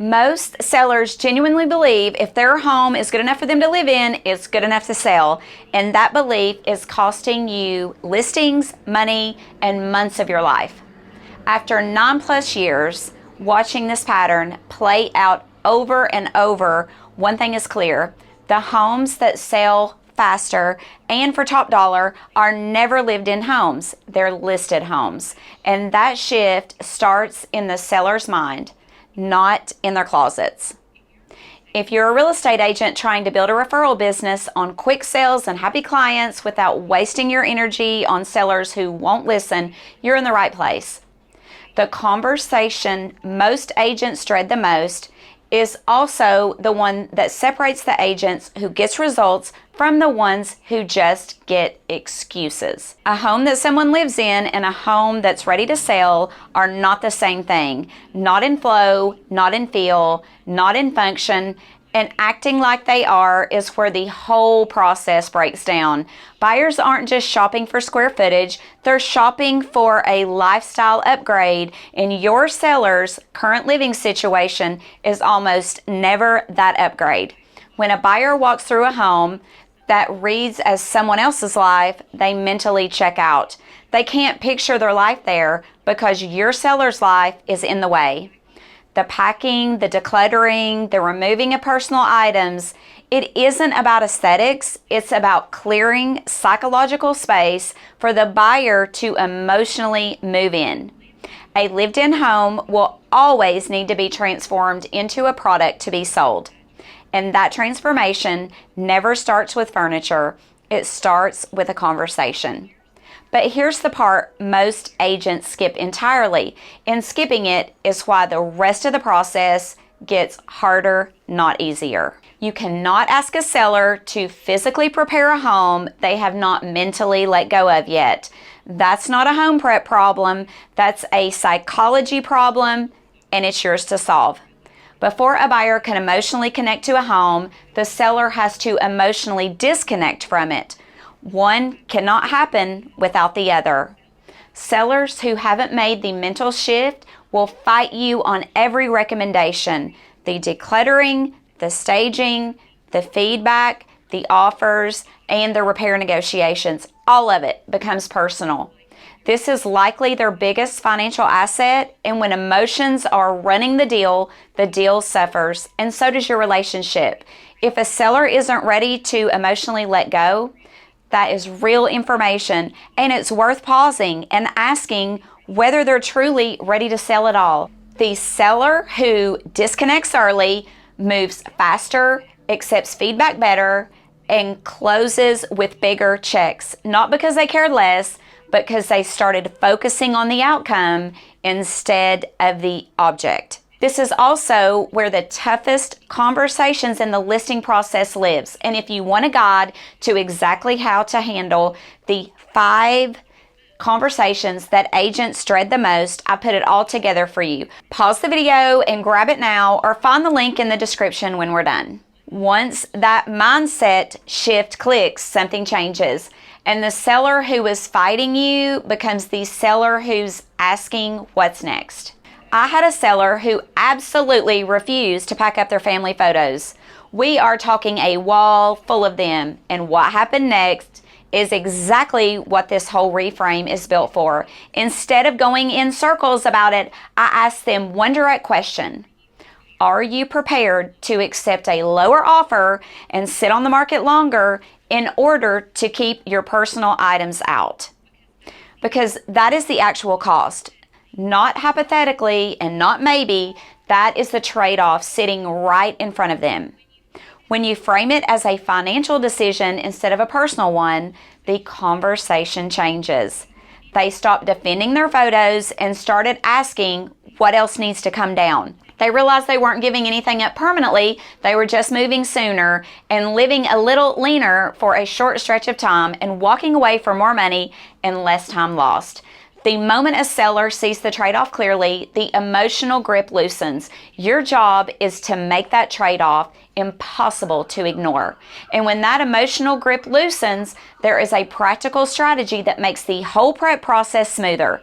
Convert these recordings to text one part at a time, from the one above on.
Most sellers genuinely believe if their home is good enough for them to live in, it's good enough to sell. And that belief is costing you listings, money, and months of your life. After 9+ years watching this pattern play out over and over, one thing is clear: the homes that sell faster and for top dollar are never lived-in homes. They're listed homes. And that shift starts in the seller's mind, not in their closets. If you're a real estate agent trying to build a referral business on quick sales and happy clients without wasting your energy on sellers who won't listen, you're in the right place. The conversation most agents dread the most is also the one that separates the agents who gets results from the ones who just get excuses. A home that someone lives in and a home that's ready to sell are not the same thing. Not in flow, not in feel, not in function. And acting like they are is where the whole process breaks down. Buyers aren't just shopping for square footage, they're shopping for a lifestyle upgrade, and your seller's current living situation is almost never that upgrade. When a buyer walks through a home that reads as someone else's life, they mentally check out. They can't picture their life there because your seller's life is in the way. The packing, the decluttering, the removing of personal items, it isn't about aesthetics, it's about clearing psychological space for the buyer to emotionally move in. A lived-in home will always need to be transformed into a product to be sold. And that transformation never starts with furniture, it starts with a conversation. But here's the part most agents skip entirely, and skipping it is why the rest of the process gets harder, not easier. You cannot ask a seller to physically prepare a home they have not mentally let go of yet. That's not a home prep problem, that's a psychology problem, and it's yours to solve. Before a buyer can emotionally connect to a home, the seller has to emotionally disconnect from it. One cannot happen without the other. Sellers who haven't made the mental shift will fight you on every recommendation. The decluttering, the staging, the feedback, the offers, and the repair negotiations. All of it becomes personal. This is likely their biggest financial asset, and when emotions are running the deal suffers, and so does your relationship. If a seller isn't ready to emotionally let go, that is real information, and it's worth pausing and asking whether they're truly ready to sell at all. The seller who disconnects early moves faster, accepts feedback better, and closes with bigger checks, not because they cared less, but because they started focusing on the outcome instead of the object. This is also where the toughest conversations in the listing process lives. And if you want a guide to exactly how to handle the 5 conversations that agents dread the most, I put it all together for you. Pause the video and grab it now, or find the link in the description when we're done. Once that mindset shift clicks, something changes. And the seller who is fighting you becomes the seller who's asking what's next. I had a seller who absolutely refused to pack up their family photos. We are talking a wall full of them, and what happened next is exactly what this whole reframe is built for. Instead of going in circles about it, I asked them one direct question. Are you prepared to accept a lower offer and sit on the market longer in order to keep your personal items out? Because that is the actual cost. Not hypothetically and not maybe, that is the trade-off sitting right in front of them. When you frame it as a financial decision instead of a personal one, the conversation changes. They stopped defending their photos and started asking what else needs to come down. They realized they weren't giving anything up permanently, they were just moving sooner and living a little leaner for a short stretch of time and walking away for more money and less time lost. The moment a seller sees the trade-off clearly, the emotional grip loosens. Your job is to make that trade-off impossible to ignore. And when that emotional grip loosens, there is a practical strategy that makes the whole prep process smoother.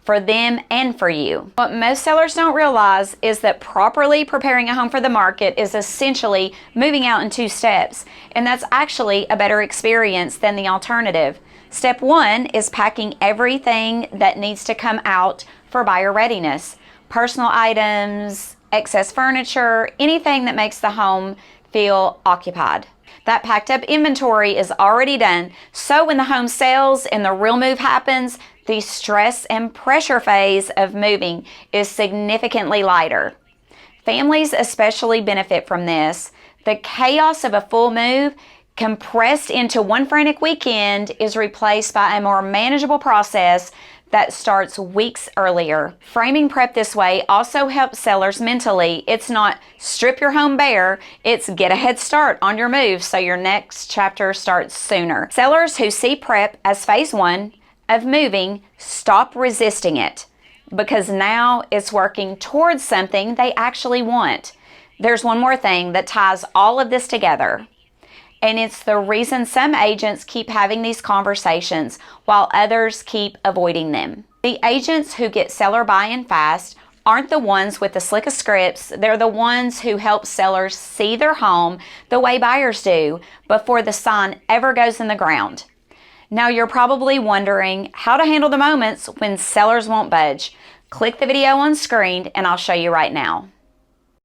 for them and for you. What most sellers don't realize is that properly preparing a home for the market is essentially moving out in 2 steps, and that's actually a better experience than the alternative. Step 1 is packing everything that needs to come out for buyer readiness. Personal items, excess furniture, anything that makes the home feel occupied. That packed up inventory is already done, so when the home sells and the real move happens, the stress and pressure phase of moving is significantly lighter. Families especially benefit from this. The chaos of a full move compressed into one frantic weekend is replaced by a more manageable process that starts weeks earlier. Framing prep this way also helps sellers mentally. It's not strip your home bare, it's get a head start on your move so your next chapter starts sooner. Sellers who see prep as phase 1 of moving stop resisting it because now it's working towards something they actually want. There's one more thing that ties all of this together. And it's the reason some agents keep having these conversations while others keep avoiding them. The agents who get seller buy-in fast aren't the ones with the slickest scripts. They're the ones who help sellers see their home the way buyers do before the sign ever goes in the ground. Now you're probably wondering how to handle the moments when sellers won't budge. Click the video on screen and I'll show you right now.